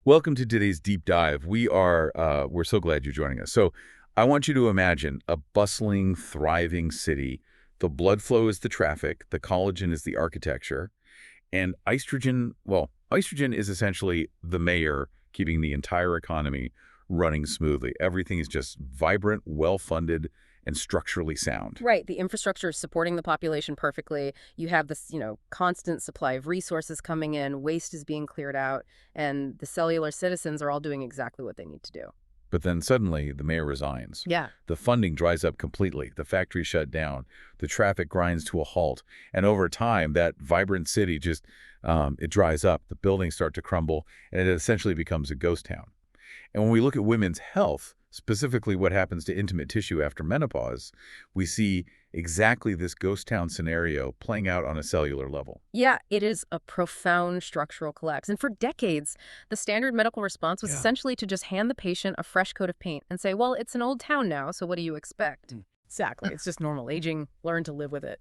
Welcome to today's deep dive. We're so glad you're joining us. So I want you to imagine a bustling, thriving city. The blood flow is the traffic, the collagen is the architecture, and estrogen is essentially the mayor keeping the entire economy running smoothly. Everything is just vibrant, well-funded, and structurally sound. Right. The infrastructure is supporting the population perfectly. You have this, constant supply of resources coming in, waste is being cleared out, and the cellular citizens are all doing exactly what they need to do. But then suddenly, the mayor resigns. Yeah. The funding dries up completely. The factories shut down. The traffic grinds to a halt. And over time, that vibrant city just, it dries up. The buildings start to crumble, and it essentially becomes a ghost town. And when we look at women's health, specifically what happens to intimate tissue after menopause, we see exactly this ghost town scenario playing out on a cellular level. Yeah, it is a profound structural collapse. And for decades, the standard medical response was essentially to just hand the patient a fresh coat of paint and say, well, it's an old town now, so what do you expect? Exactly. It's just normal aging. Learn to live with it.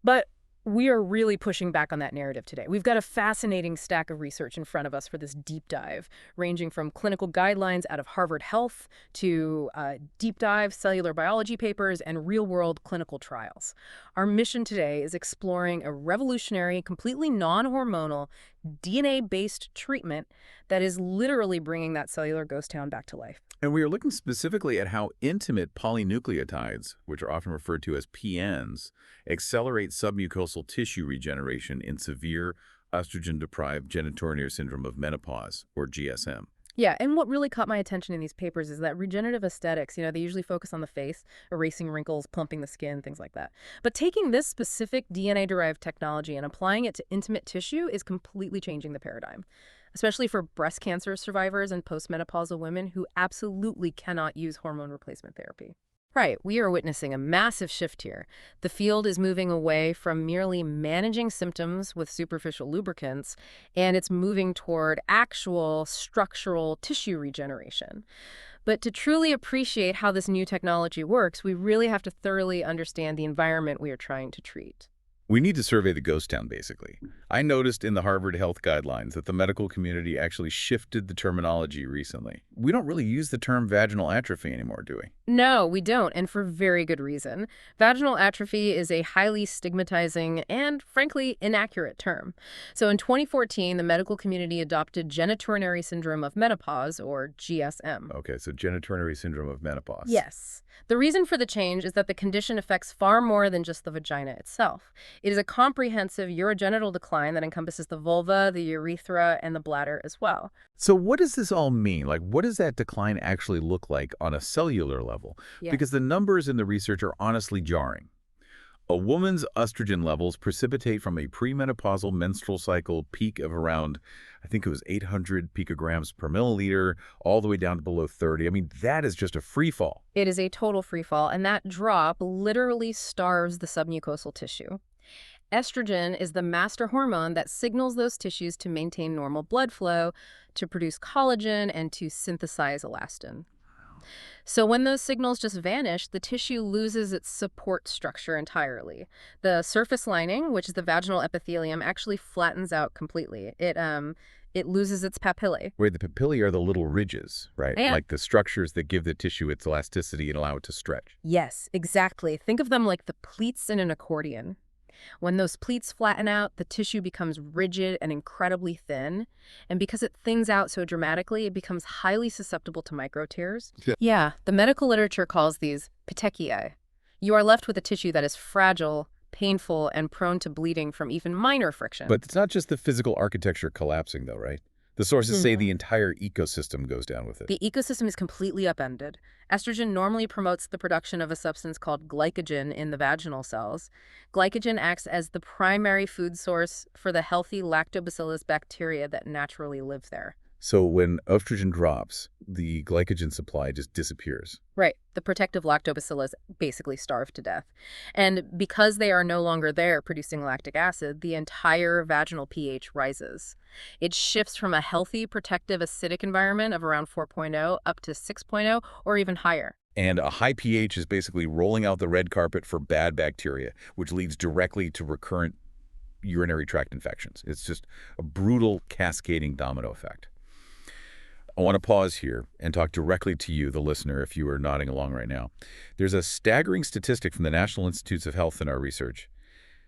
But we are really pushing back on that narrative today. We've got a fascinating stack of research in front of us for this deep dive, ranging from clinical guidelines out of Harvard Health to deep dive cellular biology papers and real-world clinical trials. Our mission today is exploring a revolutionary, completely non-hormonal, DNA-based treatment that is literally bringing that cellular ghost town back to life. And we are looking specifically at how intimate polynucleotides, which are often referred to as PNs, accelerate submucosal tissue regeneration in severe estrogen-deprived genitourinary syndrome of menopause, or GSM. Yeah, and what really caught my attention in these papers is that regenerative aesthetics, they usually focus on the face, erasing wrinkles, plumping the skin, things like that. But taking this specific DNA-derived technology and applying it to intimate tissue is completely changing the paradigm, especially for breast cancer survivors and postmenopausal women who absolutely cannot use hormone replacement therapy. Right, we are witnessing a massive shift here. The field is moving away from merely managing symptoms with superficial lubricants, and it's moving toward actual structural tissue regeneration. But to truly appreciate how this new technology works, we really have to thoroughly understand the environment we are trying to treat. We need to survey the ghost town, basically. I noticed in the Harvard Health Guidelines that the medical community actually shifted the terminology recently. We don't really use the term vaginal atrophy anymore, do we? No, we don't, and for very good reason. Vaginal atrophy is a highly stigmatizing and, frankly, inaccurate term. So in 2014, the medical community adopted genitourinary syndrome of menopause, or GSM. Okay, so genitourinary syndrome of menopause. Yes. The reason for the change is that the condition affects far more than just the vagina itself. It is a comprehensive urogenital decline that encompasses the vulva, the urethra, and the bladder as well. So what does this all mean? Like, what does that decline actually look like on a cellular level? Yeah. Because the numbers in the research are honestly jarring. A woman's estrogen levels precipitate from a premenopausal menstrual cycle peak of around, I think it was 800 picograms per milliliter, all the way down to below 30. I mean, that is just a free fall. It is a total free fall, and that drop literally starves the submucosal tissue. Estrogen is the master hormone that signals those tissues to maintain normal blood flow, to produce collagen, and to synthesize elastin. So when those signals just vanish, the tissue loses its support structure entirely. The surface lining, which is the vaginal epithelium, actually flattens out completely. It loses its papillae. Where the papillae are the little ridges, right? Yeah. Like the structures that give the tissue its elasticity and allow it to stretch. Yes, exactly. Think of them like the pleats in an accordion. When those pleats flatten out, the tissue becomes rigid and incredibly thin. And because it thins out so dramatically, it becomes highly susceptible to micro tears. Yeah, the medical literature calls these petechiae. You are left with a tissue that is fragile, painful, and prone to bleeding from even minor friction. But it's not just the physical architecture collapsing, though, right? The sources say the entire ecosystem goes down with it. The ecosystem is completely upended. Estrogen normally promotes the production of a substance called glycogen in the vaginal cells. Glycogen acts as the primary food source for the healthy lactobacillus bacteria that naturally live there. So when estrogen drops, the glycogen supply just disappears. Right. The protective lactobacillus basically starve to death. And because they are no longer there producing lactic acid, the entire vaginal pH rises. It shifts from a healthy, protective, acidic environment of around 4.0 up to 6.0 or even higher. And a high pH is basically rolling out the red carpet for bad bacteria, which leads directly to recurrent urinary tract infections. It's just a brutal cascading domino effect. I want to pause here and talk directly to you, the listener, if you are nodding along right now. There's a staggering statistic from the National Institutes of Health in our research.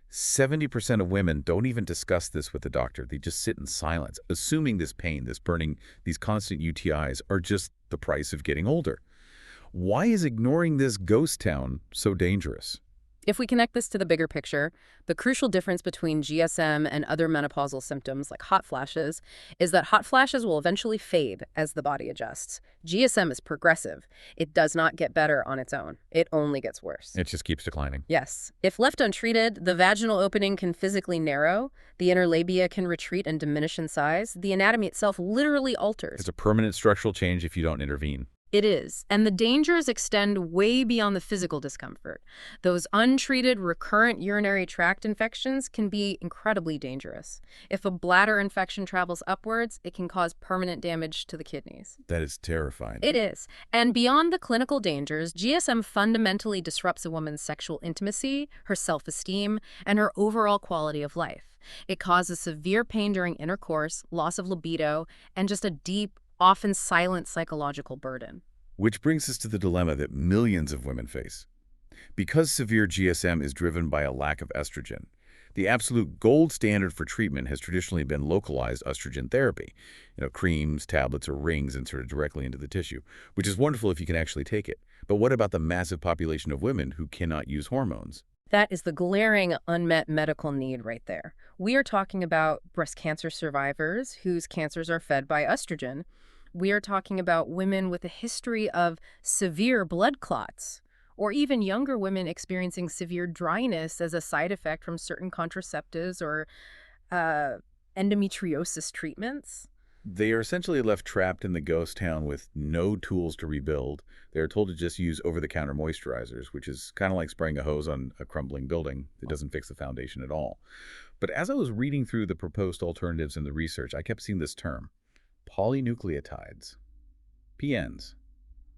70% of women don't even discuss this with the doctor. They just sit in silence, assuming this pain, this burning, these constant UTIs are just the price of getting older. Why is ignoring this ghost town so dangerous? If we connect this to the bigger picture, the crucial difference between GSM and other menopausal symptoms like hot flashes is that hot flashes will eventually fade as the body adjusts. GSM is progressive. It does not get better on its own. It only gets worse. It just keeps declining. Yes. If left untreated, the vaginal opening can physically narrow, the inner labia can retreat and diminish in size, the anatomy itself literally alters. It's a permanent structural change if you don't intervene. It is, and the dangers extend way beyond the physical discomfort. Those untreated recurrent urinary tract infections can be incredibly dangerous. If a bladder infection travels upwards, it can cause permanent damage to the kidneys. That is terrifying. It is. And beyond the clinical dangers, GSM fundamentally disrupts a woman's sexual intimacy, her self-esteem, and her overall quality of life. It causes severe pain during intercourse, loss of libido, and just a deep, often silent psychological burden. Which brings us to the dilemma that millions of women face. Because severe GSM is driven by a lack of estrogen, the absolute gold standard for treatment has traditionally been localized estrogen therapy. Creams, tablets, or rings inserted directly into the tissue, which is wonderful if you can actually take it. But what about the massive population of women who cannot use hormones? That is the glaring unmet medical need right there. We are talking about breast cancer survivors whose cancers are fed by estrogen. We are talking about women with a history of severe blood clots, or even younger women experiencing severe dryness as a side effect from certain contraceptives or endometriosis treatments. They are essentially left trapped in the ghost town with no tools to rebuild. They are told to just use over-the-counter moisturizers, which is kind of like spraying a hose on a crumbling building. It doesn't fix the foundation at all. But as I was reading through the proposed alternatives in the research, I kept seeing this term, polynucleotides, PNs.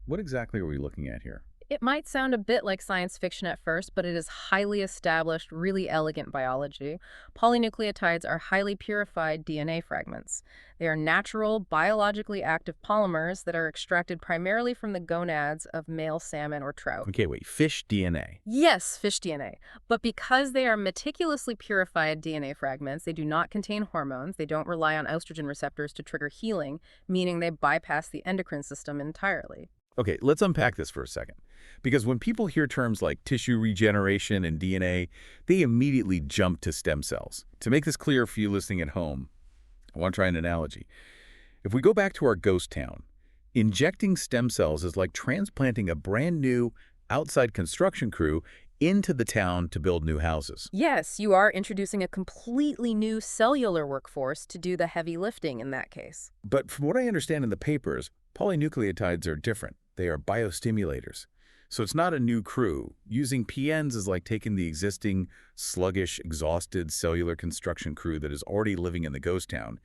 What exactly are we looking at here? It might sound a bit like science fiction at first, but it is highly established, really elegant biology. Polynucleotides are highly purified DNA fragments. They are natural, biologically active polymers that are extracted primarily from the gonads of male salmon or trout. Okay, wait, fish DNA. Yes, fish DNA. But because they are meticulously purified DNA fragments, they do not contain hormones. They don't rely on estrogen receptors to trigger healing, meaning they bypass the endocrine system entirely. Okay, let's unpack this for a second. Because when people hear terms like tissue regeneration and DNA, they immediately jump to stem cells. To make this clear for you listening at home, I want to try an analogy. If we go back to our ghost town, injecting stem cells is like transplanting a brand new outside construction crew into the town to build new houses. Yes, you are introducing a completely new cellular workforce to do the heavy lifting in that case. But from what I understand in the papers, polynucleotides are different. They are biostimulators. So it's not a new crew. Using PNs is like taking the existing, sluggish, exhausted cellular construction crew that is already living in the ghost town,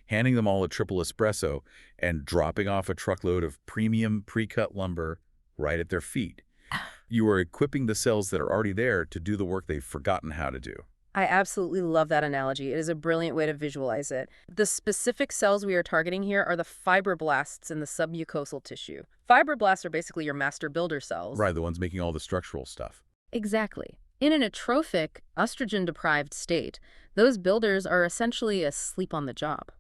handing them all a triple espresso, and dropping off a truckload of premium pre-cut lumber right at their feet. You are equipping the cells that are already there to do the work they've forgotten how to do. I absolutely love that analogy. It is a brilliant way to visualize it. The specific cells we are targeting here are the fibroblasts in the sub-mucosal tissue. Fibroblasts are basically your master builder cells. Right, the ones making all the structural stuff. Exactly. In an atrophic, estrogen-deprived state, those builders are essentially asleep on the job.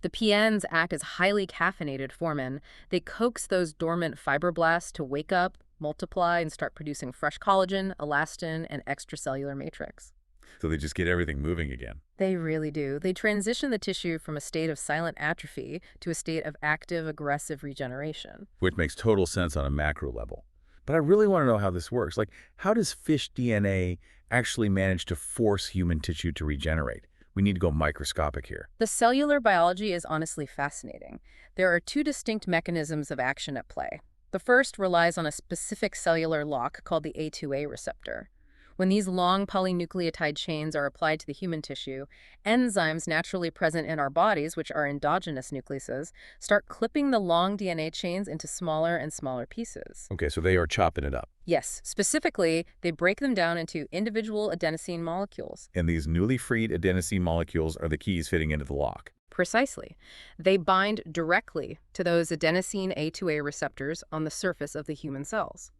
The PNs act as highly caffeinated foremen. They coax those dormant fibroblasts to wake up, multiply, and start producing fresh collagen, elastin, and extracellular matrix. So they just get everything moving again. They really do. They transition the tissue from a state of silent atrophy to a state of active, aggressive regeneration. Which makes total sense on a macro level. But I really want to know how this works. Like, how does fish DNA actually manage to force human tissue to regenerate? We need to go microscopic here. The cellular biology is honestly fascinating. There are two distinct mechanisms of action at play. The first relies on a specific cellular lock called the A2A receptor. When these long polynucleotide chains are applied to the human tissue, enzymes naturally present in our bodies, which are endogenous nucleases, start clipping the long DNA chains into smaller and smaller pieces. Okay, so they are chopping it up. Yes, specifically, they break them down into individual adenosine molecules. And these newly freed adenosine molecules are the keys fitting into the lock. Precisely. They bind directly to those adenosine A2A receptors on the surface of the human cells.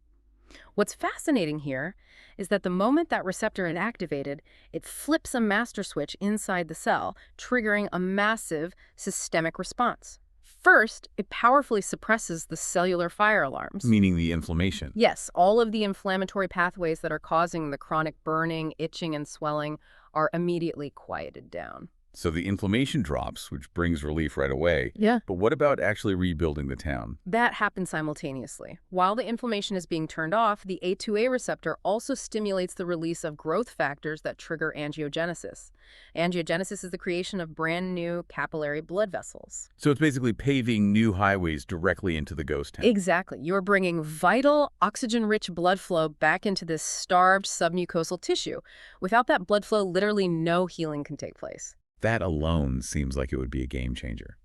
What's fascinating here is that the moment that receptor is activated, it flips a master switch inside the cell, triggering a massive systemic response. First, it powerfully suppresses the cellular fire alarms. Meaning the inflammation. Yes, all of the inflammatory pathways that are causing the chronic burning, itching, and swelling are immediately quieted down. So the inflammation drops, which brings relief right away. Yeah. But what about actually rebuilding the town? That happens simultaneously. While the inflammation is being turned off, the A2A receptor also stimulates the release of growth factors that trigger angiogenesis. Angiogenesis is the creation of brand new capillary blood vessels. So it's basically paving new highways directly into the ghost town. Exactly. You're bringing vital, oxygen-rich blood flow back into this starved submucosal tissue. Without that blood flow, literally no healing can take place. That alone seems like it would be a game changer.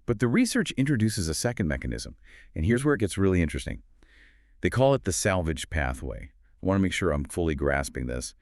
But the research introduces a second mechanism, and here's where it gets really interesting. They call it the salvage pathway. I want to make sure I'm fully grasping this.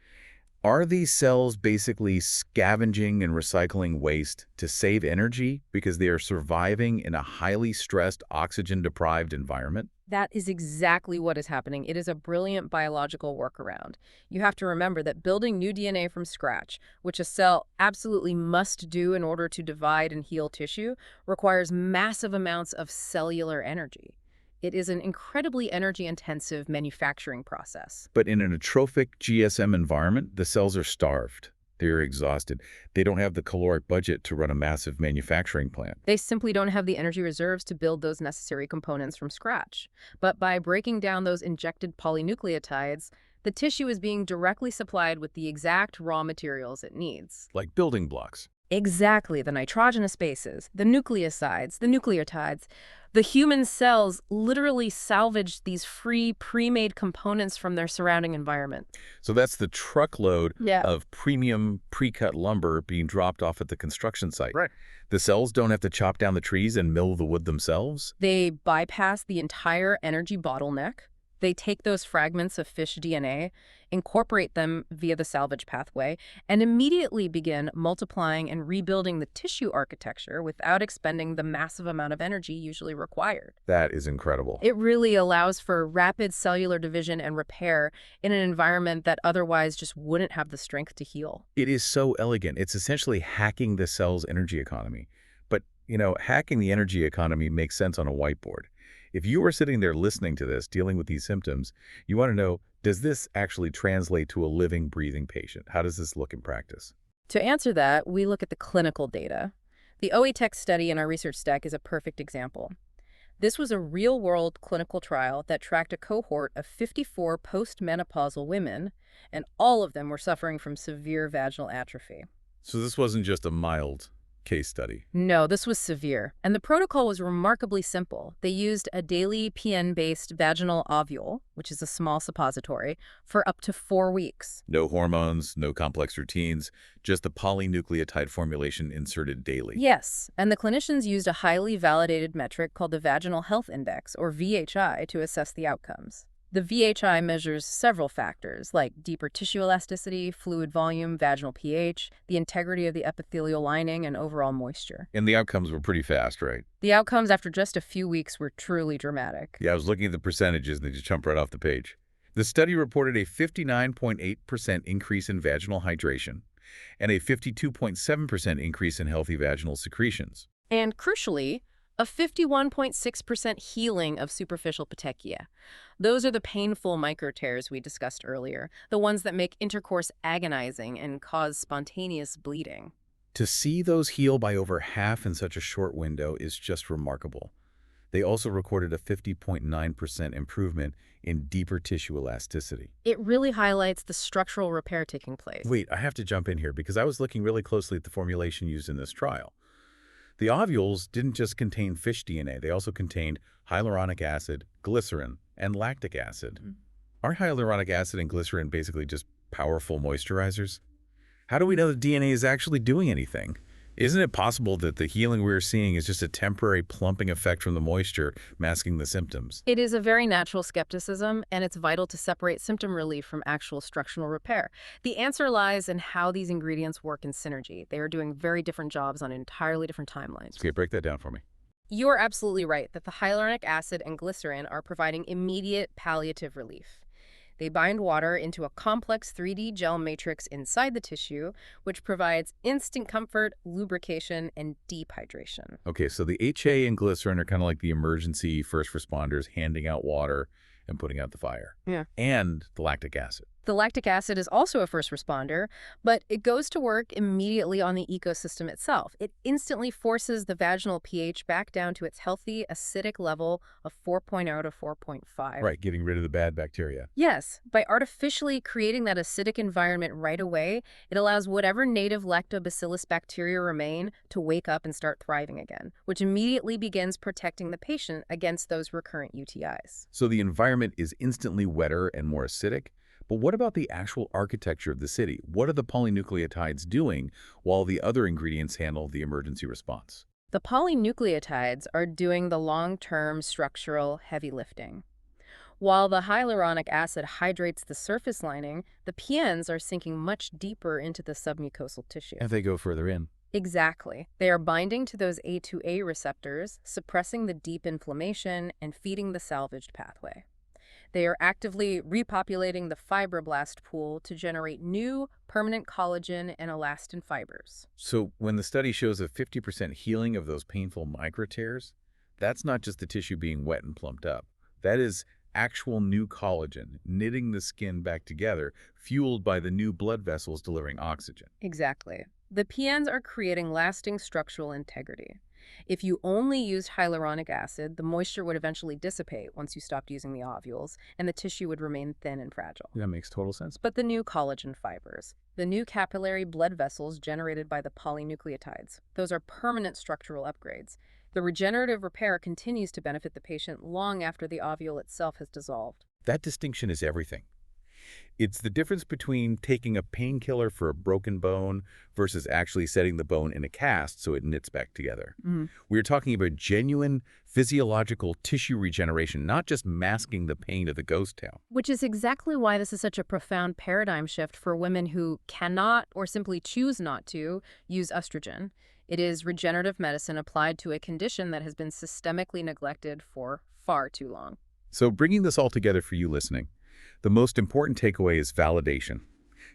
Are these cells basically scavenging and recycling waste to save energy because they are surviving in a highly stressed, oxygen-deprived environment? That is exactly what is happening. It is a brilliant biological workaround. You have to remember that building new DNA from scratch, which a cell absolutely must do in order to divide and heal tissue, requires massive amounts of cellular energy. It is an incredibly energy-intensive manufacturing process. But in an atrophic GSM environment, the cells are starved. They're exhausted. They don't have the caloric budget to run a massive manufacturing plant. They simply don't have the energy reserves to build those necessary components from scratch. But by breaking down those injected polynucleotides, the tissue is being directly supplied with the exact raw materials it needs. Like building blocks. Exactly, the nitrogenous bases, the nucleosides, the nucleotides. The human cells literally salvaged these free, pre-made components from their surrounding environment. So that's the truckload Yeah. of premium pre-cut lumber being dropped off at the construction site. Right. The cells don't have to chop down the trees and mill the wood themselves? They bypass the entire energy bottleneck. They take those fragments of fish DNA, incorporate them via the salvage pathway, and immediately begin multiplying and rebuilding the tissue architecture without expending the massive amount of energy usually required. That is incredible. It really allows for rapid cellular division and repair in an environment that otherwise just wouldn't have the strength to heal. It is so elegant. It's essentially hacking the cell's energy economy. But, hacking the energy economy makes sense on a whiteboard. If you are sitting there listening to this, dealing with these symptoms, you want to know, does this actually translate to a living, breathing patient? How does this look in practice? To answer that, we look at the clinical data. The OETEC study in our research deck is a perfect example. This was a real-world clinical trial that tracked a cohort of 54 postmenopausal women, and all of them were suffering from severe vaginal atrophy. So this wasn't just a mild case study. No, this was severe, and the protocol was remarkably simple. They used a daily PN-based vaginal ovule, which is a small suppository, for up to 4 weeks. No hormones, no complex routines, just a polynucleotide formulation inserted daily. Yes, and the clinicians used a highly validated metric called the Vaginal Health Index, or VHI, to assess the outcomes. The VHI measures several factors, like deeper tissue elasticity, fluid volume, vaginal pH, the integrity of the epithelial lining, and overall moisture. And the outcomes were pretty fast, right? The outcomes after just a few weeks were truly dramatic. Yeah, I was looking at the percentages and they just jumped right off the page. The study reported a 59.8% increase in vaginal hydration and a 52.7% increase in healthy vaginal secretions. And crucially, a 51.6% healing of superficial petechia. Those are the painful microtears we discussed earlier, the ones that make intercourse agonizing and cause spontaneous bleeding. To see those heal by over half in such a short window is just remarkable. They also recorded a 50.9% improvement in deeper tissue elasticity. It really highlights the structural repair taking place. Wait, I have to jump in here because I was looking really closely at the formulation used in this trial. The ovules didn't just contain fish DNA, they also contained hyaluronic acid, glycerin, and lactic acid. Aren't hyaluronic acid and glycerin basically just powerful moisturizers? How do we know the DNA is actually doing anything? Isn't it possible that the healing we're seeing is just a temporary plumping effect from the moisture masking the symptoms? It is a very natural skepticism, and it's vital to separate symptom relief from actual structural repair. The answer lies in how these ingredients work in synergy. They are doing very different jobs on entirely different timelines. Okay, break that down for me. You are absolutely right that the hyaluronic acid and glycerin are providing immediate palliative relief. They bind water into a complex 3D gel matrix inside the tissue, which provides instant comfort, lubrication, and deep hydration. Okay, so the HA and glycerin are kind of like the emergency first responders handing out water and putting out the fire. Yeah. And the lactic acid. The lactic acid is also a first responder, but it goes to work immediately on the ecosystem itself. It instantly forces the vaginal pH back down to its healthy acidic level of 4.0 to 4.5. Right, getting rid of the bad bacteria. Yes, by artificially creating that acidic environment right away, it allows whatever native lactobacillus bacteria remain to wake up and start thriving again, which immediately begins protecting the patient against those recurrent UTIs. So the environment is instantly wetter and more acidic. But what about the actual architecture of the city? What are the polynucleotides doing while the other ingredients handle the emergency response? The polynucleotides are doing the long-term structural heavy lifting. While the hyaluronic acid hydrates the surface lining, the PNs are sinking much deeper into the submucosal tissue. And they go further in. Exactly. They are binding to those A2A receptors, suppressing the deep inflammation and feeding the salvaged pathway. They are actively repopulating the fibroblast pool to generate new, permanent collagen and elastin fibers. So when the study shows a 50% healing of those painful microtears, that's not just the tissue being wet and plumped up. That is actual new collagen, knitting the skin back together, fueled by the new blood vessels delivering oxygen. Exactly. The PNs are creating lasting structural integrity. If you only used hyaluronic acid, the moisture would eventually dissipate once you stopped using the ovules, and the tissue would remain thin and fragile. That makes total sense. But the new collagen fibers, the new capillary blood vessels generated by the polynucleotides, those are permanent structural upgrades. The regenerative repair continues to benefit the patient long after the ovule itself has dissolved. That distinction is everything. It's the difference between taking a painkiller for a broken bone versus actually setting the bone in a cast so it knits back together. We're talking about genuine physiological tissue regeneration, not just masking the pain of the ghost town. Which is exactly why this is such a profound paradigm shift for women who cannot or simply choose not to use estrogen. It is regenerative medicine applied to a condition that has been systemically neglected for far too long. So bringing this all together for you listening, the most important takeaway is validation.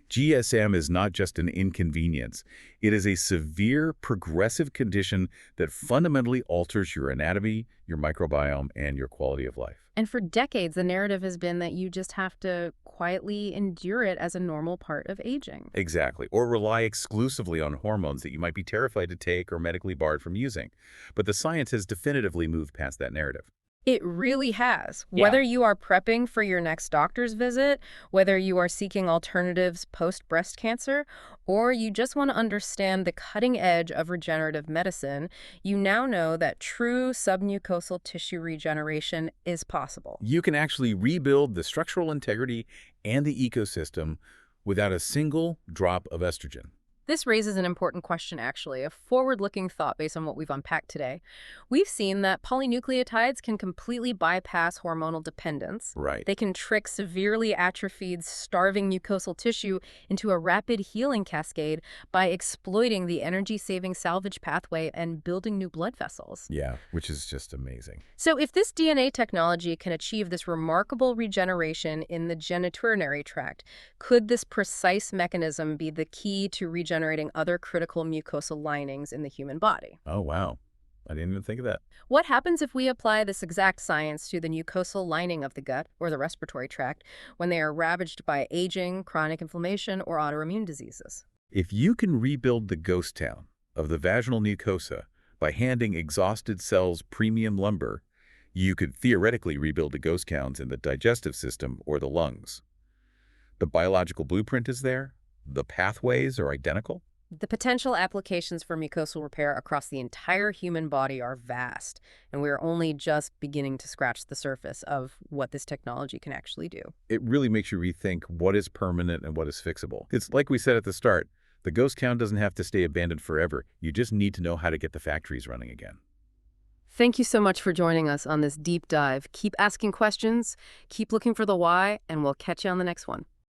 GSM is not just an inconvenience. It is a severe, progressive condition that fundamentally alters your anatomy, your microbiome, and your quality of life. And for decades, the narrative has been that you just have to quietly endure it as a normal part of aging. Exactly. Or rely exclusively on hormones that you might be terrified to take or medically barred from using. But the science has definitively moved past that narrative. It really has. Yeah. Whether you are prepping for your next doctor's visit, whether you are seeking alternatives post-breast cancer, or you just want to understand the cutting edge of regenerative medicine, you now know that true submucosal tissue regeneration is possible. You can actually rebuild the structural integrity and the ecosystem without a single drop of estrogen. This raises an important question, actually, a forward-looking thought based on what we've unpacked today. We've seen that polynucleotides can completely bypass hormonal dependence. Right. They can trick severely atrophied, starving mucosal tissue into a rapid healing cascade by exploiting the energy-saving salvage pathway and building new blood vessels. Yeah, which is just amazing. So if this DNA technology can achieve this remarkable regeneration in the genitourinary tract, could this precise mechanism be the key to regenerating other critical mucosal linings in the human body? Oh, wow. I didn't even think of that. What happens if we apply this exact science to the mucosal lining of the gut or the respiratory tract when they are ravaged by aging, chronic inflammation, or autoimmune diseases? If you can rebuild the ghost town of the vaginal mucosa by handing exhausted cells premium lumber, you could theoretically rebuild the ghost towns in the digestive system or the lungs. The biological blueprint is there. The pathways are identical. The potential applications for mucosal repair across the entire human body are vast, and we're only just beginning to scratch the surface of what this technology can actually do. It really makes you rethink what is permanent and what is fixable. It's like we said at the start, The ghost town doesn't have to stay abandoned forever. You just need to know how to get the factories running again. Thank you so much for joining us on this deep dive. Keep asking questions, keep looking for the why, and we'll catch you on the next one.